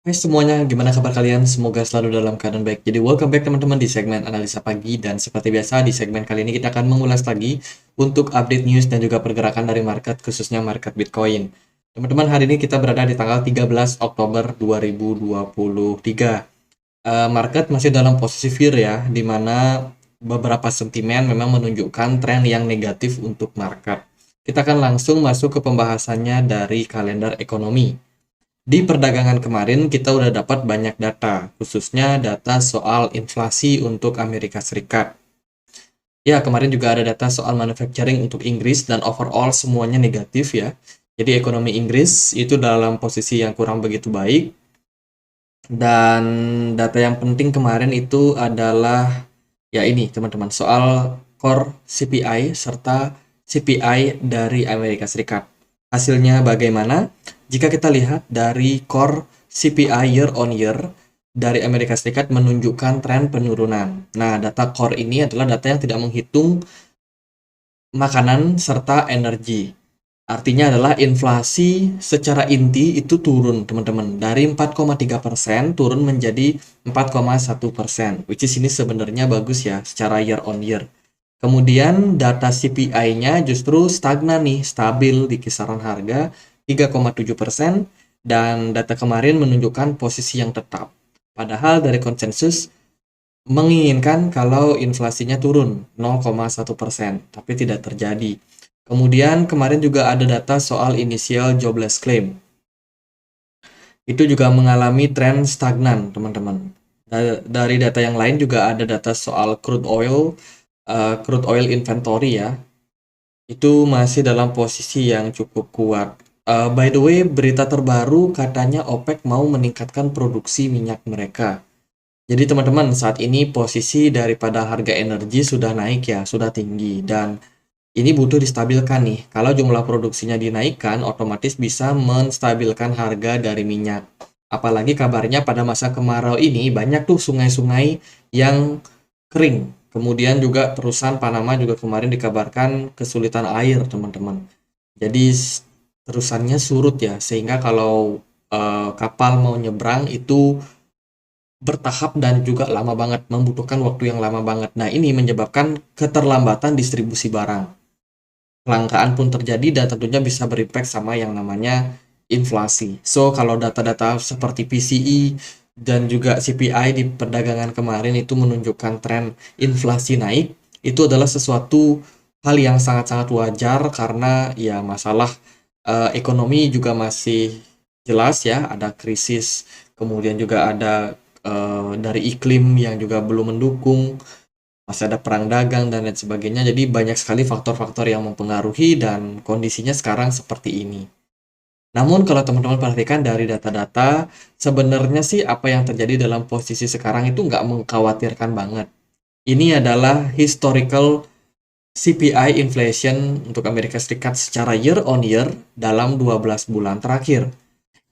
Hai semuanya, gimana kabar kalian? Semoga selalu dalam keadaan baik. Jadi welcome back teman-teman di segmen analisa pagi dan seperti biasa di segmen kali ini kita akan mengulas lagi untuk update news dan juga pergerakan dari market khususnya market Bitcoin. Teman-teman, hari ini kita berada di tanggal 13 Oktober 2023. Market masih dalam posisi fear ya, di mana beberapa sentimen memang menunjukkan tren yang negatif untuk market. Kita akan langsung masuk ke pembahasannya dari kalender ekonomi. Di perdagangan kemarin kita udah dapat banyak data, khususnya data soal inflasi untuk Amerika Serikat. Ya, kemarin juga ada data soal manufacturing untuk Inggris dan overall semuanya negatif ya. Jadi ekonomi Inggris itu dalam posisi yang kurang begitu baik. Dan data yang penting kemarin itu adalah ya ini teman-teman, soal core CPI serta CPI dari Amerika Serikat. Hasilnya bagaimana? Jika kita lihat dari core CPI year on year dari Amerika Serikat menunjukkan tren penurunan. Nah, data core ini adalah data yang tidak menghitung makanan serta energi. Artinya adalah inflasi secara inti itu turun, teman-teman. Dari 4,3% turun menjadi 4,1%. Which is ini sebenarnya bagus ya, secara year on year. Kemudian data CPI-nya justru stagnan nih, stabil di kisaran harga 3,7%. Dan data kemarin menunjukkan posisi yang tetap. Padahal dari konsensus menginginkan kalau inflasinya turun 0,1%, tapi tidak terjadi. Kemudian kemarin juga ada data soal initial jobless claim. Itu juga mengalami tren stagnan, teman-teman. Dari data yang lain juga ada data soal crude oil inventory ya. Itu masih dalam posisi yang cukup kuat. By the way, berita terbaru katanya OPEC mau meningkatkan produksi minyak mereka. Jadi teman-teman, saat ini posisi daripada harga energi sudah naik ya, sudah tinggi. Dan ini butuh distabilkan nih. Kalau jumlah produksinya dinaikkan, otomatis bisa menstabilkan harga dari minyak. Apalagi kabarnya pada masa kemarau ini banyak tuh sungai-sungai yang kering. Kemudian juga terusan Panama juga kemarin dikabarkan kesulitan air, teman-teman. Jadi terusannya surut ya, sehingga kalau kapal mau nyebrang itu bertahap dan juga lama banget, membutuhkan waktu yang lama banget. Nah, ini menyebabkan keterlambatan distribusi barang. Kelangkaan pun terjadi dan tentunya bisa berimpact sama yang namanya inflasi. So, kalau data-data seperti PCE dan juga CPI di perdagangan kemarin itu menunjukkan tren inflasi naik, itu adalah sesuatu hal yang sangat-sangat wajar karena ya masalah ekonomi juga masih jelas ya, ada krisis, kemudian juga ada dari iklim yang juga belum mendukung, masih ada perang dagang dan lain sebagainya. Jadi banyak sekali faktor-faktor yang mempengaruhi dan kondisinya sekarang seperti ini. Namun kalau teman-teman perhatikan dari data-data, sebenarnya sih apa yang terjadi dalam posisi sekarang itu nggak mengkhawatirkan banget. Ini adalah historical CPI inflation untuk Amerika Serikat secara year on year dalam 12 bulan terakhir.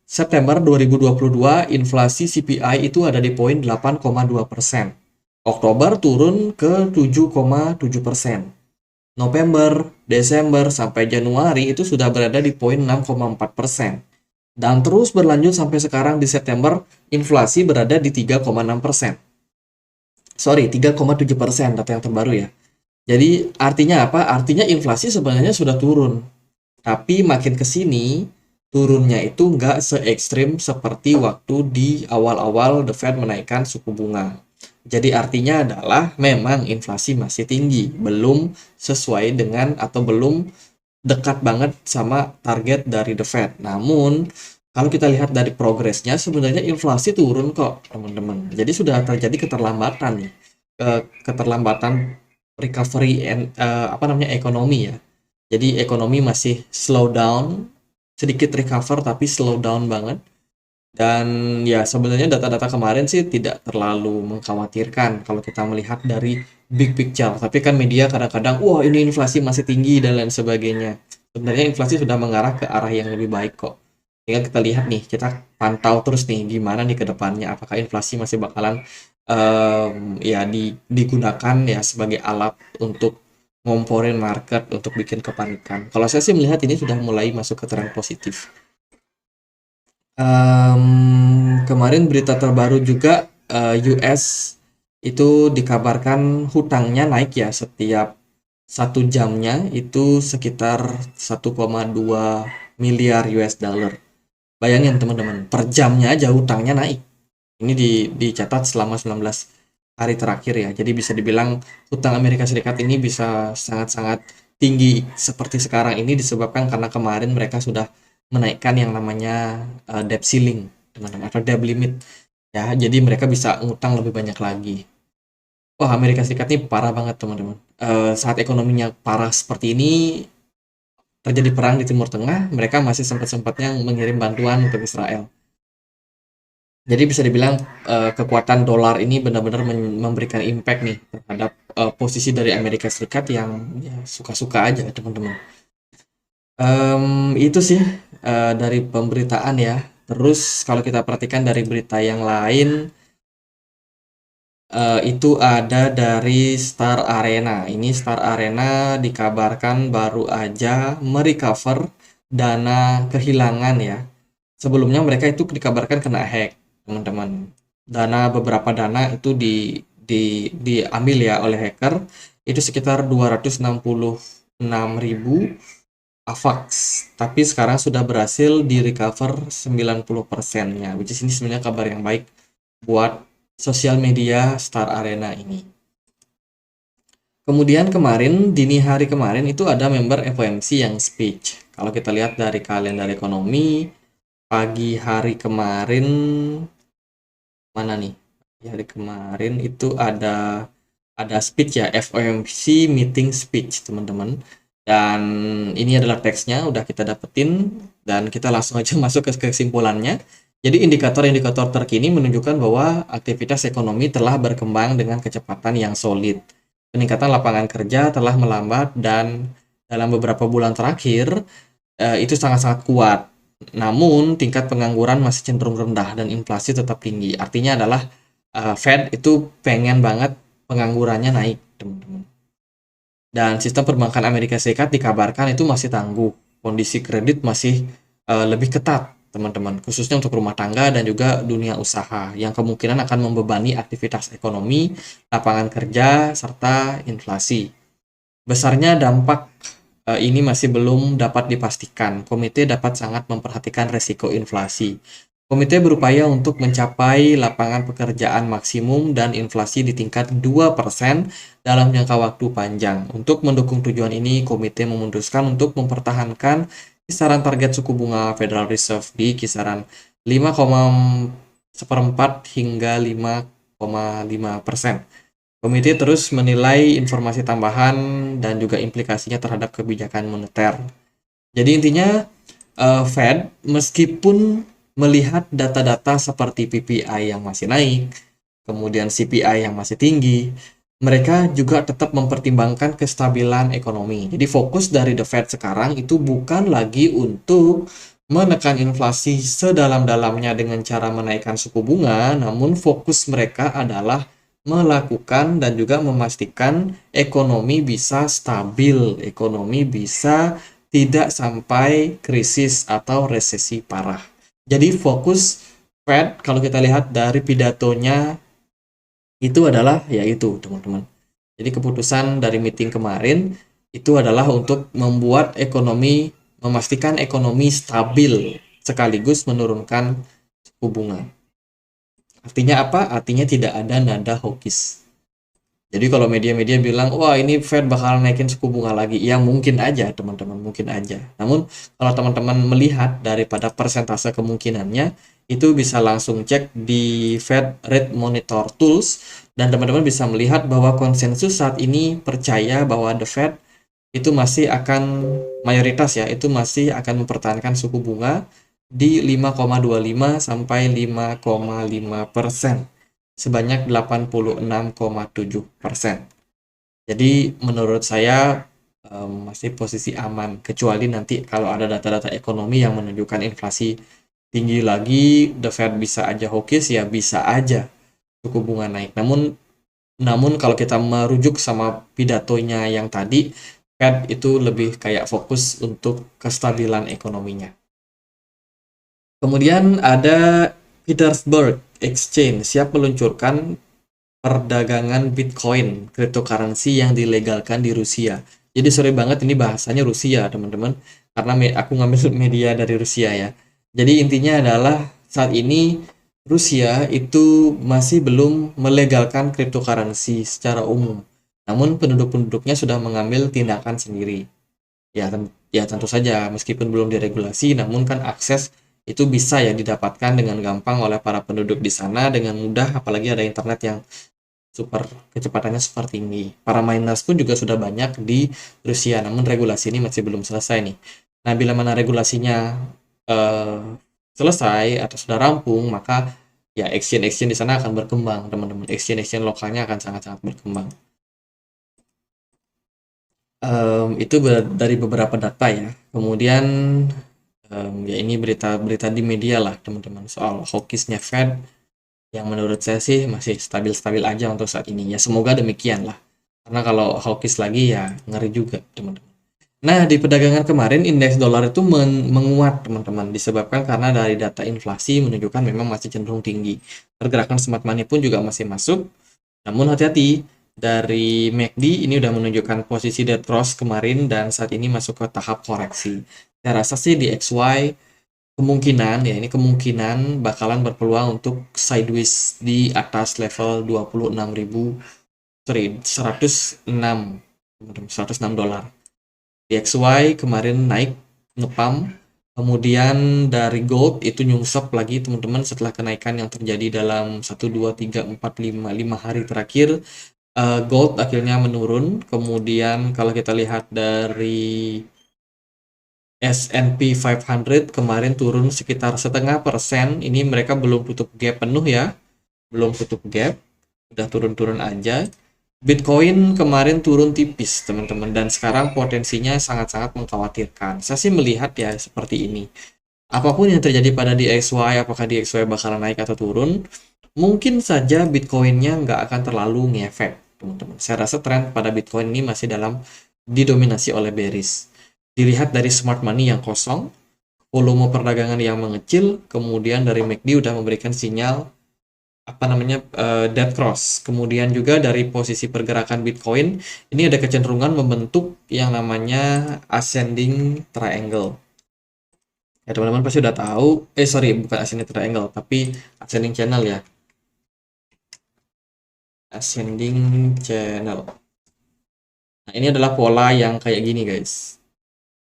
September 2022, inflasi CPI itu ada di poin 8,2%. Oktober turun ke 7,7%. November, Desember, sampai Januari itu sudah berada di poin 6,4%. Dan terus berlanjut sampai sekarang di September, inflasi berada di 3,6%. Sorry, 3,7% data yang terbaru ya. Jadi artinya apa? Artinya inflasi sebenarnya sudah turun. Tapi makin ke sini, turunnya itu nggak se ekstrim seperti waktu di awal-awal The Fed menaikkan suku bunga. Jadi artinya adalah memang inflasi masih tinggi, belum sesuai dengan atau belum dekat banget sama target dari The Fed. Namun, kalau kita lihat dari progresnya, sebenarnya inflasi turun kok, teman-teman. Jadi sudah terjadi keterlambatan nih, keterlambatan recovery apa namanya ekonomi ya. Jadi ekonomi masih slow down, sedikit recover tapi slow down banget. Dan ya sebenarnya data-data kemarin sih tidak terlalu mengkhawatirkan kalau kita melihat dari big picture. Tapi kan media kadang-kadang, wah ini inflasi masih tinggi dan lain sebagainya. Sebenarnya inflasi sudah mengarah ke arah yang lebih baik kok. Tinggal kita lihat nih, kita pantau terus nih gimana nih ke depannya. Apakah inflasi masih bakalan ya digunakan ya sebagai alat untuk ngomporin market untuk bikin kepanikan. Kalau saya sih melihat ini sudah mulai masuk ke tren positif. kemarin berita terbaru juga US itu dikabarkan hutangnya naik ya setiap 1 jamnya itu sekitar 1,2 miliar US dollar. Bayangin teman-teman, per jamnya aja hutangnya naik. Ini dicatat selama 19 hari terakhir ya. Jadi bisa dibilang hutang Amerika Serikat ini bisa sangat-sangat tinggi seperti sekarang ini disebabkan karena kemarin mereka sudah menaikkan yang namanya debt ceiling, teman-teman, atau debt limit. Ya, jadi mereka bisa ngutang lebih banyak lagi. Wah, Amerika Serikat ini parah banget, teman-teman. Saat ekonominya parah seperti ini, terjadi perang di Timur Tengah, mereka masih sempat-sempatnya mengirim bantuan untuk Israel. Jadi bisa dibilang kekuatan dolar ini benar-benar memberikan impact nih terhadap posisi dari Amerika Serikat yang ya, suka-suka aja, teman-teman. Itu sih dari pemberitaan ya. Terus kalau kita perhatikan dari berita yang lain, itu ada dari Star Arena. Ini Star Arena dikabarkan baru aja merecover dana kehilangan ya. Sebelumnya mereka itu dikabarkan kena hack, teman-teman. Beberapa dana itu diambil ya oleh hacker. Itu sekitar 266.000 AVAX. Tapi sekarang sudah berhasil di recover 90%-nya. Which is ini sebenarnya kabar yang baik buat sosial media Star Arena ini. Kemudian kemarin, dini hari kemarin itu ada member FOMC yang speech. Kalau kita lihat dari kalender ekonomi, pagi hari kemarin, mana nih? Pagi hari kemarin itu ada speech ya, FOMC meeting speech, teman-teman. Dan ini adalah teksnya, udah kita dapetin, dan kita langsung aja masuk ke kesimpulannya. Jadi indikator-indikator terkini menunjukkan bahwa aktivitas ekonomi telah berkembang dengan kecepatan yang solid. Peningkatan lapangan kerja telah melambat dan dalam beberapa bulan terakhir itu sangat-sangat kuat. Namun tingkat pengangguran masih cenderung rendah dan inflasi tetap tinggi. Artinya adalah Fed itu pengen banget penganggurannya naik, teman-teman. Dan sistem perbankan Amerika Serikat dikabarkan itu masih tangguh. Kondisi kredit masih lebih ketat, teman-teman, khususnya untuk rumah tangga dan juga dunia usaha yang kemungkinan akan membebani aktivitas ekonomi, lapangan kerja, serta inflasi. Besarnya dampak ini masih belum dapat dipastikan. Komite dapat sangat memperhatikan resiko inflasi. Komite berupaya untuk mencapai lapangan pekerjaan maksimum dan inflasi di tingkat 2% dalam jangka waktu panjang. Untuk mendukung tujuan ini, komite memutuskan untuk mempertahankan kisaran target suku bunga Federal Reserve di kisaran 5,4 hingga 5,5%. Komite terus menilai informasi tambahan dan juga implikasinya terhadap kebijakan moneter. Jadi intinya Fed meskipun melihat data-data seperti PPI yang masih naik, kemudian CPI yang masih tinggi, mereka juga tetap mempertimbangkan kestabilan ekonomi. Jadi fokus dari The Fed sekarang itu bukan lagi untuk menekan inflasi sedalam-dalamnya dengan cara menaikkan suku bunga, namun fokus mereka adalah melakukan dan juga memastikan ekonomi bisa stabil, ekonomi bisa tidak sampai krisis atau resesi parah. Jadi fokus Fed kalau kita lihat dari pidatonya itu adalah yaitu, teman-teman. Jadi keputusan dari meeting kemarin itu adalah untuk membuat ekonomi, memastikan ekonomi stabil sekaligus menurunkan suku bunga. Artinya apa? Artinya tidak ada nada hawkish. Jadi kalau media-media bilang, wah ini Fed bakal naikin suku bunga lagi, ya mungkin aja teman-teman, mungkin aja. Namun kalau teman-teman melihat daripada persentase kemungkinannya, itu bisa langsung cek di Fed Rate Monitor Tools, dan teman-teman bisa melihat bahwa konsensus saat ini percaya bahwa The Fed itu masih akan, mayoritas ya, itu masih akan mempertahankan suku bunga di 5,25 sampai 5,5% sebanyak 86,7%. Jadi menurut saya masih posisi aman, kecuali nanti kalau ada data-data ekonomi yang menunjukkan inflasi tinggi lagi, The Fed bisa aja hawkish, ya bisa aja suku bunga naik. Namun kalau kita merujuk sama pidatonya yang tadi, Fed itu lebih kayak fokus untuk kestabilan ekonominya. Kemudian ada Petersburg Exchange siap meluncurkan perdagangan Bitcoin, cryptocurrency yang dilegalkan di Rusia. Jadi sorry banget ini bahasanya Rusia, teman-teman, karena aku ngambil media dari Rusia ya. Jadi intinya adalah saat ini Rusia itu masih belum melegalkan cryptocurrency secara umum. Namun penduduk-penduduknya sudah mengambil tindakan sendiri. Ya tentu saja meskipun belum diregulasi, namun kan akses itu bisa ya didapatkan dengan gampang oleh para penduduk di sana dengan mudah, apalagi ada internet yang super kecepatannya super tinggi. Para miners pun juga sudah banyak di Rusia, namun regulasi ini masih belum selesai nih. Nah, bila mana regulasinya eh, selesai atau sudah rampung, maka ya exchange-exchange di sana akan berkembang, teman-teman. Exchange-exchange lokalnya akan sangat-sangat berkembang. Itu dari beberapa data ya. Kemudian ya ini berita-berita di media lah, teman-teman, soal hawkishnya Fed yang menurut saya sih masih stabil-stabil aja untuk saat ini. Ya semoga demikian lah. Karena kalau hawkish lagi ya ngeri juga, teman-teman. Nah, di perdagangan kemarin indeks dolar itu menguat, teman-teman, disebabkan karena dari data inflasi menunjukkan memang masih cenderung tinggi. Pergerakan smart money pun juga masih masuk. Namun hati-hati, dari MACD ini udah menunjukkan posisi dead cross kemarin dan saat ini masuk ke tahap koreksi. Saya rasa sih di XY kemungkinan ya ini kemungkinan bakalan berpeluang untuk sideways di atas level 26.000, sorry, 106, 106 dolar. DXY kemarin naik ngepam, kemudian dari gold itu nyungsep lagi, teman-teman, setelah kenaikan yang terjadi dalam 1 2 3 4 5 hari terakhir. Gold akhirnya menurun. Kemudian kalau kita lihat dari S&P 500 kemarin turun sekitar 0,5%. Ini mereka belum tutup gap penuh ya, belum tutup gap, udah turun-turun aja. Bitcoin kemarin turun tipis, teman-teman, dan sekarang potensinya sangat-sangat mengkhawatirkan. Saya sih melihat ya seperti ini. Apapun yang terjadi pada DXY, apakah DXY bakalan naik atau turun, mungkin saja Bitcoinnya nggak akan terlalu ngefek, teman-teman. Saya rasa tren pada Bitcoin ini masih didominasi oleh bearish. Dilihat dari smart money yang kosong, volume perdagangan yang mengecil, kemudian dari MACD udah memberikan sinyal dead cross. Kemudian juga dari posisi pergerakan Bitcoin ini ada kecenderungan membentuk yang namanya ascending triangle. Ya teman-teman pasti udah tahu, sorry, bukan ascending triangle tapi ascending channel ya. Ascending channel. Nah, ini adalah pola yang kayak gini, guys.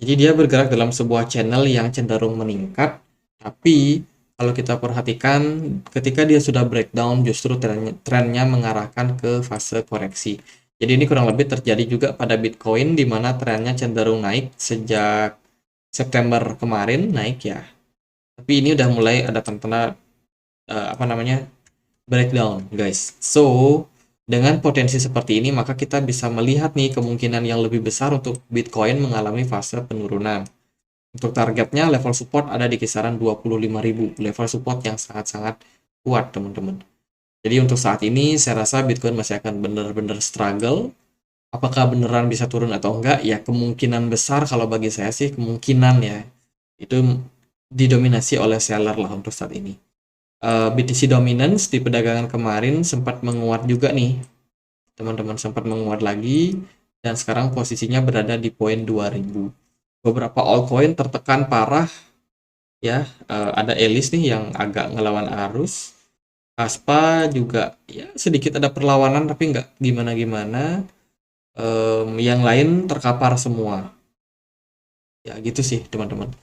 Jadi dia bergerak dalam sebuah channel yang cenderung meningkat, tapi kalau kita perhatikan ketika dia sudah breakdown justru trennya mengarahkan ke fase koreksi. Jadi ini kurang lebih terjadi juga pada Bitcoin di mana trennya cenderung naik sejak September kemarin naik ya. Tapi ini udah mulai ada tanda-tanda breakdown, guys. So, dengan potensi seperti ini, maka kita bisa melihat nih kemungkinan yang lebih besar untuk Bitcoin mengalami fase penurunan. Untuk targetnya, level support ada di kisaran 25.000. Level support yang sangat-sangat kuat, teman-teman. Jadi untuk saat ini, saya rasa Bitcoin masih akan benar-benar struggle. Apakah beneran bisa turun atau enggak? Ya, kemungkinan besar kalau bagi saya sih, kemungkinan ya, itu didominasi oleh seller lah untuk saat ini. BTC dominance di perdagangan kemarin sempat menguat juga nih, teman-teman, sempat menguat lagi dan sekarang posisinya berada di poin 2000. Beberapa altcoin tertekan parah ya, ada Elis nih yang agak ngelawan arus. Aspa juga ya sedikit ada perlawanan tapi nggak gimana-gimana. Yang lain terkapar semua. Ya gitu sih, teman-teman.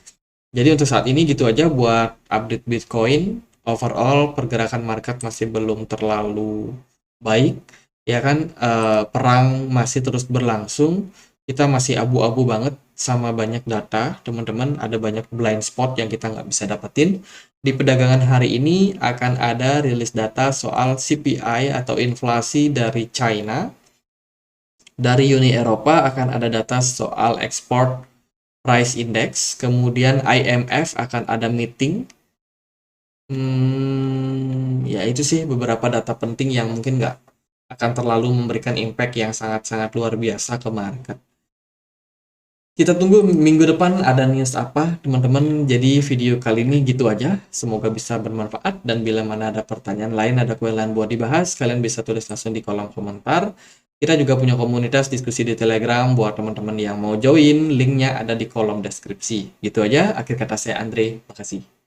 Jadi untuk saat ini gitu aja buat update Bitcoin. Overall pergerakan market masih belum terlalu baik, ya kan. Perang masih terus berlangsung, kita masih abu-abu banget sama banyak data, teman-teman. Ada banyak blind spot yang kita nggak bisa dapetin. Di perdagangan hari ini akan ada rilis data soal CPI atau inflasi dari China. Dari Uni Eropa akan ada data soal export price index, kemudian IMF akan ada meeting. Ya itu sih beberapa data penting yang mungkin nggak akan terlalu memberikan impact yang sangat-sangat luar biasa ke market. Kita tunggu minggu depan ada news apa, teman-teman. Jadi video kali ini gitu aja. Semoga bisa bermanfaat dan bila mana ada pertanyaan lain, ada kalian buat dibahas, kalian bisa tulis langsung di kolom komentar. Kita juga punya komunitas diskusi di Telegram buat teman-teman yang mau join. Linknya ada di kolom deskripsi. Gitu aja. Akhir kata saya Andre. Makasih.